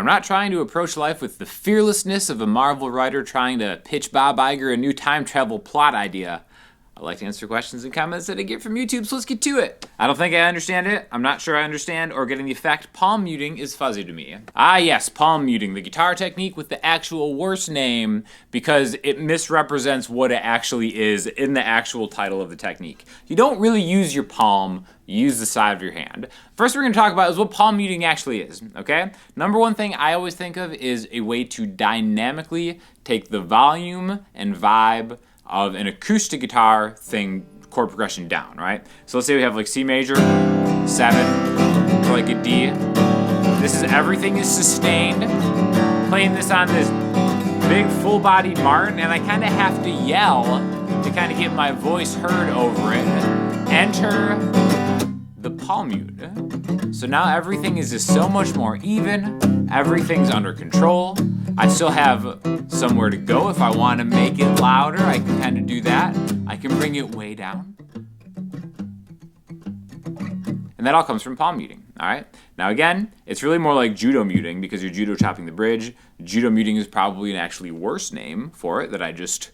I'm not trying to approach life with the fearlessness of a Marvel writer trying to pitch Bob Iger a new time travel plot idea. I like to answer questions and comments that I get from YouTube, so let's get to it. I don't think I understand it. I'm not sure I understand or getting the effect. Palm muting is fuzzy to me. Ah yes, palm muting, the guitar technique with the actual worst name because it misrepresents what it actually is in the actual title of the technique. You don't really use your palm, you use the side of your hand. First we're going to talk about is what palm muting actually is, okay? Number one thing I always think of is a way to dynamically take the volume and vibe of an acoustic guitar thing, chord progression down, right? So let's say we have like C major, 7, or like a D. This is everything is sustained. Playing this on this big full-bodied Martin, and I kind of have to yell to kind of get my voice heard over it. Enter the palm mute. So now everything is just so much more even. Everything's under control. I still have somewhere to go if I want to make it louder. I can kind of do that. I can bring it way down. And that all comes from palm muting, all right? Now again, it's really more like judo muting because you're judo chopping the bridge. Judo muting is probably an actually worse name for it that I just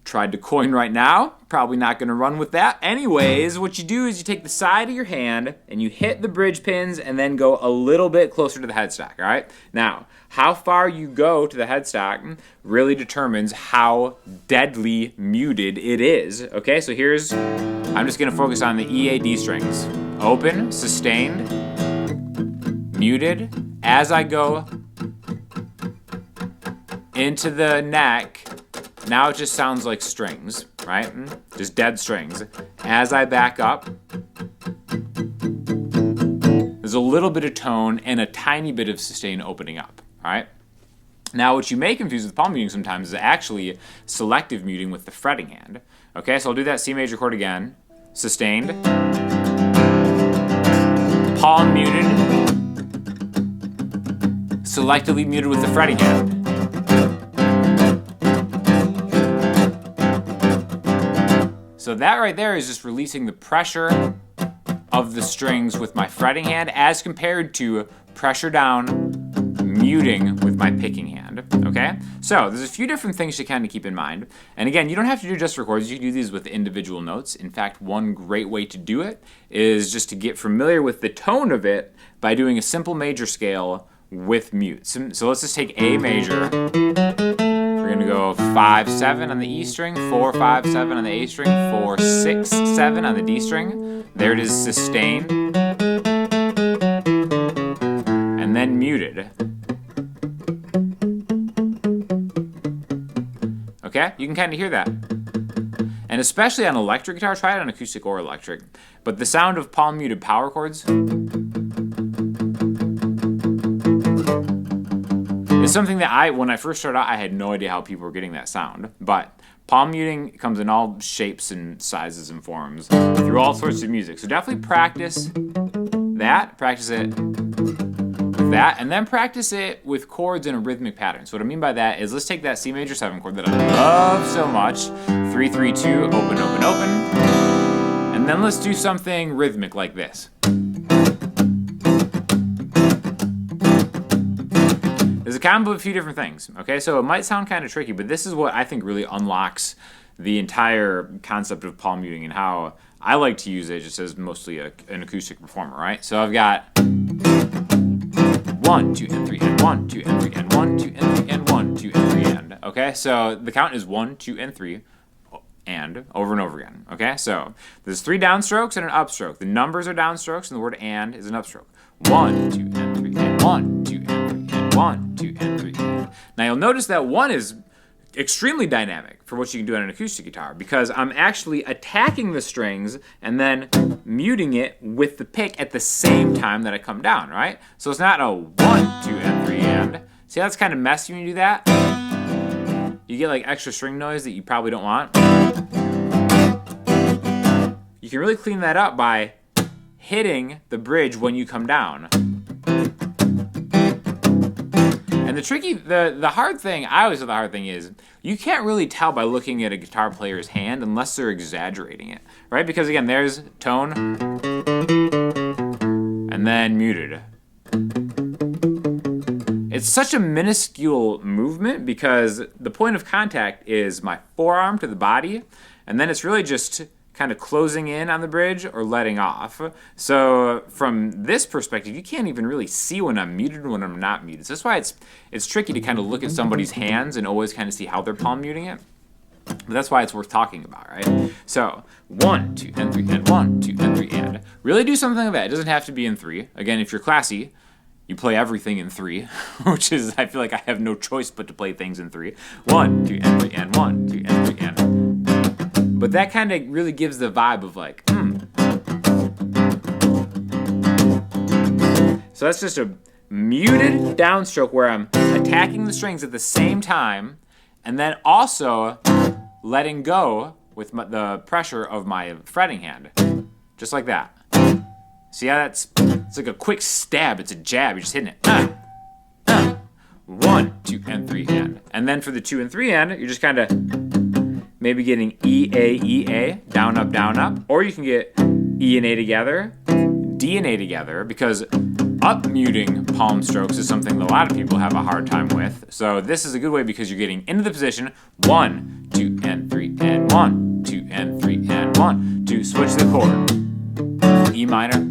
tried to coin right now. Probably not going to run with that. Anyways, what you do is you take the side of your hand and you hit the bridge pins and then go a little bit closer to the headstock, all right? Now, how far you go to the headstock really determines how deadly muted it is, okay? So I'm just going to focus on the E, A, D strings. Open, sustained, muted. As I go into the neck, now it just sounds like strings, right? Just dead strings. As I back up, there's a little bit of tone and a tiny bit of sustain opening up, all right? Now, what you may confuse with palm muting sometimes is actually selective muting with the fretting hand. Okay, so I'll do that C major chord again. Sustained. Palm muted. Selectively muted with the fretting hand. So that right there is just releasing the pressure of the strings with my fretting hand as compared to pressure down muting with my picking hand, okay? So there's a few different things to kind of keep in mind. And again, you don't have to do just for chords. You can do these with individual notes. In fact, one great way to do it is just to get familiar with the tone of it by doing a simple major scale with mutes. So let's just take A major. We're gonna go 5, 7 on the E string, 4, 5, 7 on the A string, 4, 6, 7 on the D string. There it is, sustained. And then muted. Okay, you can kind of hear that. And especially on electric guitar, try it on acoustic or electric. But the sound of palm muted power chords is something that when I first started out, I had no idea how people were getting that sound. But palm muting comes in all shapes and sizes and forms through all sorts of music. So definitely practice that, practice it with that, and then practice it with chords in a rhythmic pattern. So what I mean by that is let's take that C major 7 chord that I love so much, 3, 3, 2, open, open, open, and then let's do something rhythmic like this. There's a combo of a few different things, okay? So it might sound kind of tricky, but this is what I think really unlocks the entire concept of palm muting and how I like to use it just as mostly an acoustic performer, right? So I've got 1, 2, and 3, and 1, 2, and 3, and 1, 2, and 3, and 1, 2, and 3, and. Okay, so the count is 1, 2, and 3, and over and over again. Okay, so there's 3 downstrokes and an upstroke. The numbers are downstrokes, and the word "and" is an upstroke. 1, 2, and 3, and 1, 2, and 3, and 1, 2, and 3. Now you'll notice that 1 is extremely dynamic for what you can do on an acoustic guitar because I'm actually attacking the strings and then muting it with the pick at the same time that I come down, right? So it's not a 1, 2, and 3, and. See how that's kind of messy when you do that? You get like extra string noise that you probably don't want. You can really clean that up by hitting the bridge when you come down. And the hard thing, I always say the hard thing is, you can't really tell by looking at a guitar player's hand unless they're exaggerating it, right? Because again, there's tone, and then muted. it's such a minuscule movement because the point of contact is my forearm to the body, and then it's really just kind of closing in on the bridge or letting off. So from this perspective, you can't even really see when I'm muted and when I'm not muted. So that's why it's tricky to kind of look at somebody's hands and always kind of see how they're palm muting it. But that's why it's worth talking about, right? So 1, 2, and 3, and 1, 2, and 3, and. Really do something like that. It doesn't have to be in 3. Again, if you're classy, you play everything in 3, which is, I feel like I have no choice but to play things in 3. 1, 2, and 3, and 1, 2, and 3, and. But that kind of really gives the vibe of like, So that's just a muted downstroke where I'm attacking the strings at the same time, and then also letting go with the pressure of my fretting hand. Just like that. See how it's like a quick stab. It's a jab. You're just hitting it. 1, 2, and 3, and. And then for the 2 and 3 and, you're just kind of maybe getting E, A, down, up. Or you can get E and A together, D and A together, because up muting palm strokes is something that a lot of people have a hard time with. So this is a good way because you're getting into the position. 1, 2, and 3, and 1, 2, and 3, and 1, 2. Switch the chord. E minor.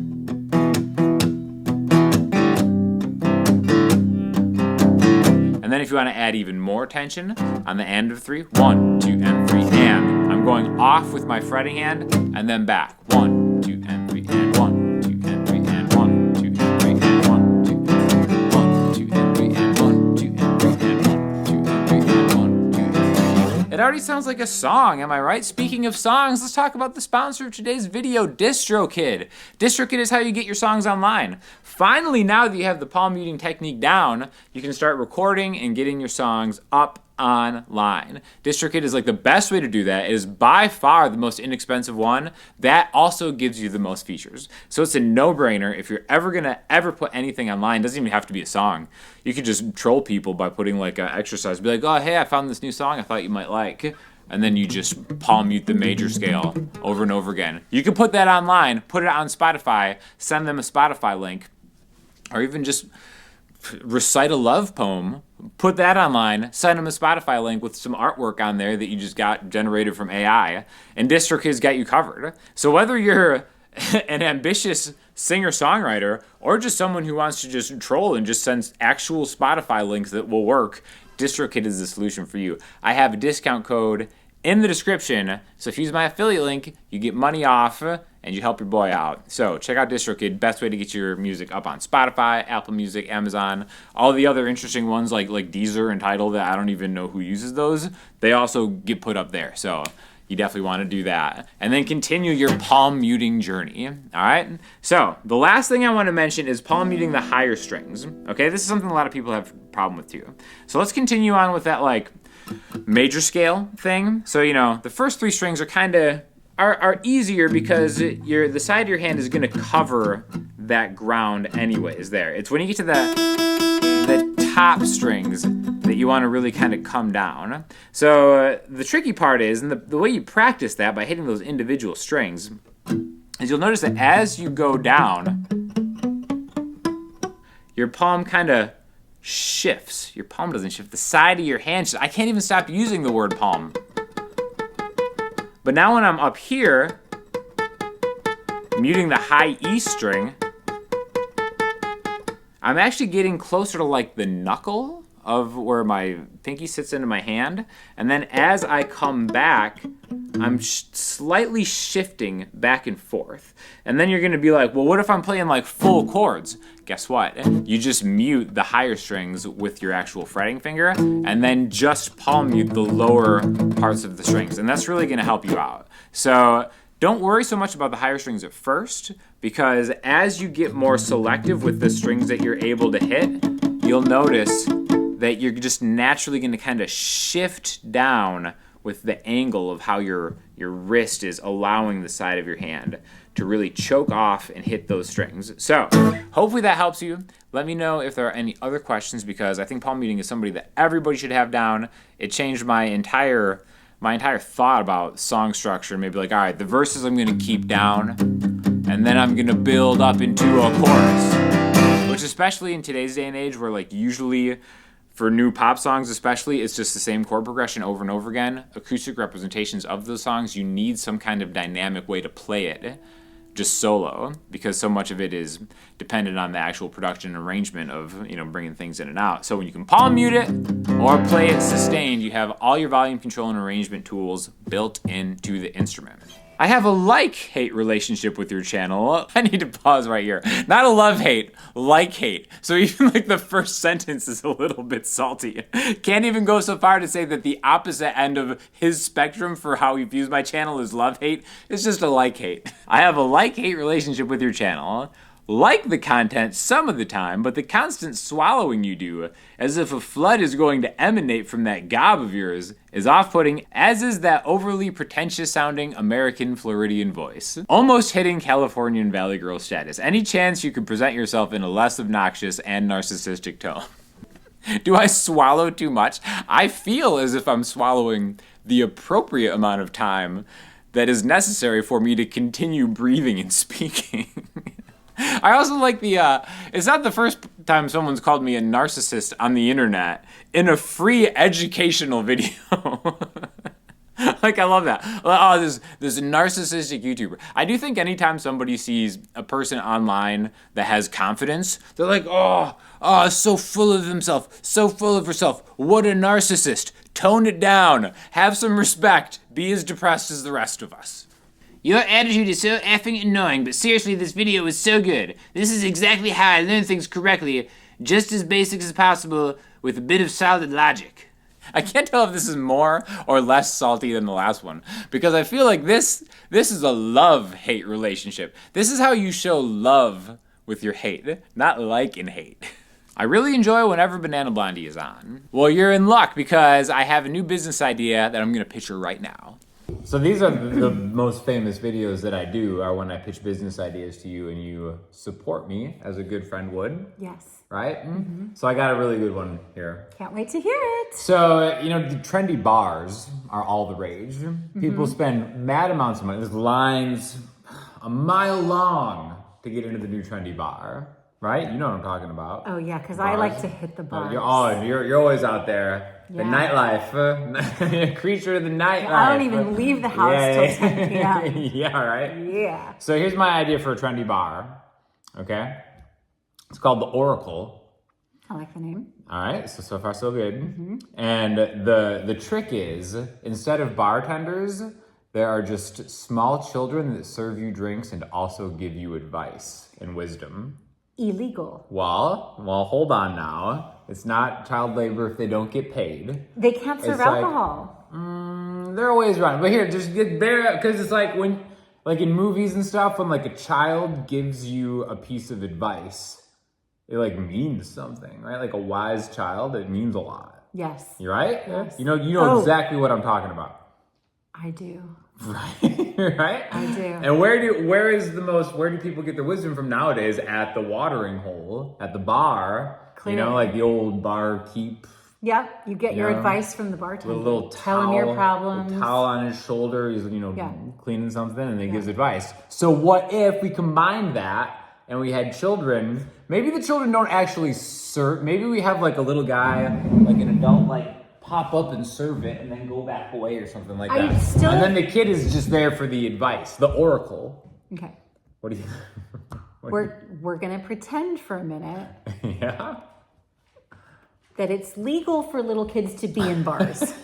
And then if you want to add even more tension on the end of 3, 1, 2, and 3, and. I'm going off with my fretting hand and then back. 1, 2, and 3, and 1, 2, and 3, and 1, 2, and 3, and 1, 2, and 1, 2, and 3, and 1, 2, and 3, and 1, 2, and 3, and 1, 2, and 3. It already sounds like a song, am I right? Speaking of songs, let's talk about the sponsor of today's video, DistroKid. DistroKid is how you get your songs online. Finally, now that you have the palm muting technique down, you can start recording and getting your songs up online. DistroKid is like the best way to do that. It is by far the most inexpensive one. That also gives you the most features. So it's a no-brainer. If you're ever gonna put anything online, it doesn't even have to be a song. You could just troll people by putting like an exercise. Be like, oh, hey, I found this new song I thought you might like. And then you just palm mute the major scale over and over again. You can put that online, put it on Spotify, send them a Spotify link, or even just recite a love poem, put that online, send them a Spotify link with some artwork on there that you just got generated from AI, and DistroKid's got you covered. So whether you're an ambitious singer-songwriter or just someone who wants to just troll and just send actual Spotify links that will work, DistroKid is the solution for you. I have a discount code in the description, so if you use my affiliate link, you get money off and you help your boy out. So check out DistroKid, best way to get your music up on Spotify, Apple Music, Amazon, all the other interesting ones like Deezer and Tidal that I don't even know who uses those. They also get put up there, so you definitely want to do that. And then continue your palm muting journey, all right? So the last thing I want to mention is palm muting the higher strings, okay? This is something a lot of people have a problem with too. So let's continue on with that like major scale thing. So, you know, the first 3 strings are kind of are easier because the side of your hand is going to cover that ground anyways there. It's when you get to the top strings that you want to really kind of come down. So the tricky part is, and the way you practice that by hitting those individual strings, is you'll notice that as you go down, your palm kind of shifts. Your palm doesn't shift. The side of your hand shifts. I can't even stop using the word palm. But now when I'm up here, muting the high E string, I'm actually getting closer to like the knuckle of where my pinky sits into my hand. And then as I come back, I'm slightly shifting back and forth. And then you're going to be like, well, what if I'm playing like full chords? Guess what? You just mute the higher strings with your actual fretting finger and then just palm mute the lower parts of the strings. And that's really going to help you out. So don't worry so much about the higher strings at first, because as you get more selective with the strings that you're able to hit, you'll notice that you're just naturally going to kind of shift down with the angle of how your wrist is allowing the side of your hand to really choke off and hit those strings. So hopefully that helps you. Let me know if there are any other questions, because I think palm muting is somebody that everybody should have down. It changed my entire thought about song structure. Maybe like, all right, the verses I'm going to keep down, and then I'm going to build up into a chorus, which Which, especially in today's day and age, where like usually for new pop songs especially, it's just the same chord progression over and over again. Acoustic representations of those songs, you need some kind of dynamic way to play it just solo, because so much of it is dependent on the actual production and arrangement of, you know, bringing things in and out. So when you can palm mute it or play it sustained, you have all your volume control and arrangement tools built into the instrument. I have a like-hate relationship with your channel. I need to pause right here. Not a love-hate, like-hate. So even like the first sentence is a little bit salty. Can't even go so far to say that the opposite end of his spectrum for how he views my channel is love-hate. It's just a like-hate. I have a like-hate relationship with your channel. Like the content some of the time, but the constant swallowing you do, as if a flood is going to emanate from that gob of yours, is off-putting, as is that overly pretentious-sounding American Floridian voice. Almost hitting Californian Valley Girl status. Any chance you could present yourself in a less obnoxious and narcissistic tone? Do I swallow too much? I feel as if I'm swallowing the appropriate amount of time that is necessary for me to continue breathing and speaking. I also like the, it's not the first time someone's called me a narcissist on the internet in a free educational video. Like, I love that. Oh, this narcissistic YouTuber. I do think anytime somebody sees a person online that has confidence, they're like, oh, so full of himself, so full of herself. What a narcissist. Tone it down. Have some respect. Be as depressed as the rest of us. Your attitude is so effing annoying, but seriously, this video is so good. This is exactly how I learn things correctly, just as basic as possible, with a bit of solid logic. I can't tell if this is more or less salty than the last one, because I feel like this is a love-hate relationship. This is how you show love with your hate, not like and hate. I really enjoy whenever Banana Blondie is on. Well, you're in luck, because I have a new business idea that I'm gonna pitch her right now. So these are the most famous videos that I do, are when I pitch business ideas to you and you support me as a good friend would. Yes. Right? Mm-hmm. So I got a really good one here. Can't wait to hear it. So, you know, the trendy bars are all the rage. Mm-hmm. People spend mad amounts of money. There's lines a mile long to get into the new trendy bar. Right? You know what I'm talking about. Oh, yeah, because I like to hit the bars. You're always out there. Yeah. The nightlife. Creature of the nightlife. Yeah, I don't even leave the house till 10 p.m. Yeah, right? Yeah. So here's my idea for a trendy bar. Okay? It's called The Oracle. I like the name. All right, so far so good. Mm-hmm. And the trick is, instead of bartenders, there are just small children that serve you drinks and also give you advice and wisdom. Illegal. Well, hold on now. It's not child labor if they don't get paid. They can't serve alcohol. There are ways around. But here, just get there, because it's like when, like in movies and stuff, when like a child gives you a piece of advice, it like means something, right? Like a wise child, it means a lot. Yes. You right? Yes. You know exactly what I'm talking about. I do. Right? Right? I do. And where do people get their wisdom from nowadays? At the watering hole, at the bar. Clearly. You know, like the old bar keep. Yep, you get your advice from the bartender. With a little towel, tell him your problems. Towel on his shoulder, he's cleaning something, and he gives advice. So what if we combine that and we had children? Maybe the children don't actually serve. Maybe we have like a little guy, like an adult, like pop up and serve it, and then go back away or something like that. And then the kid is just there for the advice, the oracle. Okay. What do you? We're gonna pretend for a minute. Yeah. That it's legal for little kids to be in bars.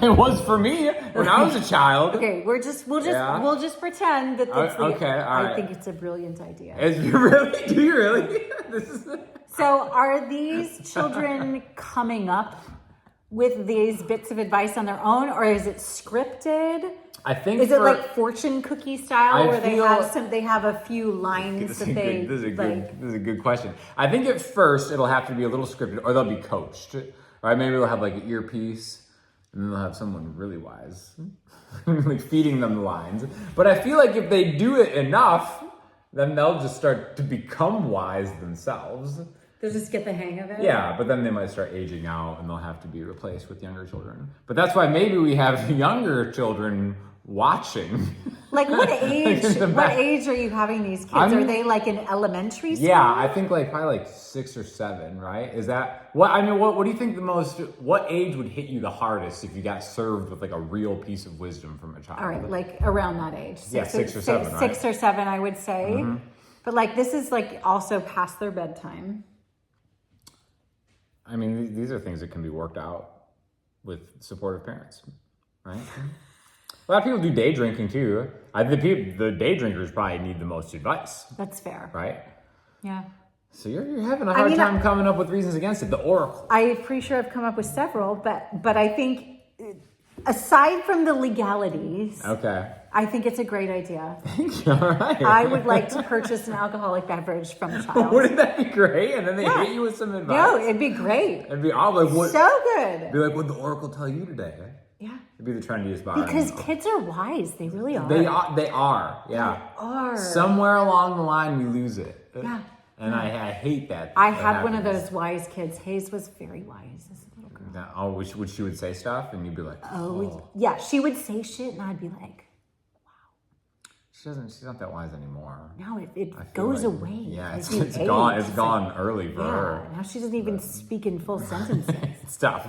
It was for me when I was a child. Okay, we'll just pretend that it's legal. Okay, all right. I think it's a brilliant idea. Do you really? So are these children coming up with these bits of advice on their own, or is it scripted? I think is it like fortune cookie style, where they have a few lines This is a good question. I think at first it'll have to be a little scripted, or they'll be coached. Right? Maybe they'll have like an earpiece, and then they'll have someone really wise, like feeding them the lines. But I feel like if they do it enough, then they'll just start to become wise themselves. They'll just get the hang of it? Yeah, but then they might start aging out and they'll have to be replaced with younger children. But that's why maybe we have younger children watching. Like what age? What age are you having these kids? Are they like in elementary school? Yeah, I think like probably like 6 or 7, right? Is that what I mean? What do you think what age would hit you the hardest if you got served with like a real piece of wisdom from a child? All right, like around that age. 6 or 7, right? 6 or 7, I would say. Mm-hmm. But like this is like also past their bedtime. I mean, these are things that can be worked out with supportive parents, right? A lot of people do day drinking too. The day drinkers probably need the most advice. That's fair. Right? Yeah. So you're having a hard time coming up with reasons against it. The oracle. I'm pretty sure I've come up with several, but I think aside from the legalities, okay, I think it's a great idea. Thank you. All right. I would like to purchase an alcoholic beverage from a child. Wouldn't that be great? And then they hit you with some advice. No, it'd be great. It'd be all like what? So good. Be like, what'd the oracle tell you today? Yeah. It'd be the trendiest bar. Because kids are wise. They really are. They are. Yeah. They are. Somewhere along the line, we lose it. Yeah. And I hate that. I had one of those wise kids. Hayes was very wise as a little girl. Oh, which she would say stuff, and you'd be like, oh. Yeah, she would say shit, and I'd be like, she's not that wise anymore. No, it goes away. Yeah, it's gone. It's gone early for her. Now she doesn't even speak in full sentences. It's tough.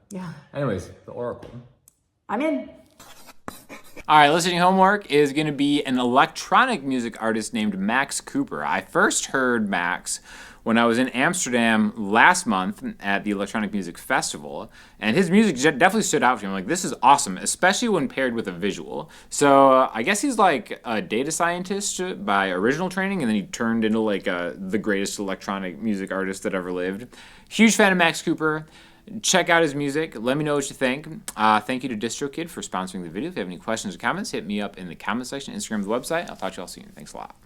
Yeah. Anyways, the oracle. I'm in. All right, listening homework is going to be an electronic music artist named Max Cooper. I first heard Max when I was in Amsterdam last month at the Electronic Music Festival, and his music definitely stood out to me. Like, this is awesome, especially when paired with a visual. So I guess he's like a data scientist by original training, and then he turned into like the greatest electronic music artist that ever lived. Huge fan of Max Cooper. Check out his music. Let me know what you think. Thank you to DistroKid for sponsoring the video. If you have any questions or comments, hit me up in the comment section, Instagram, the website. I'll talk to you all soon. Thanks a lot.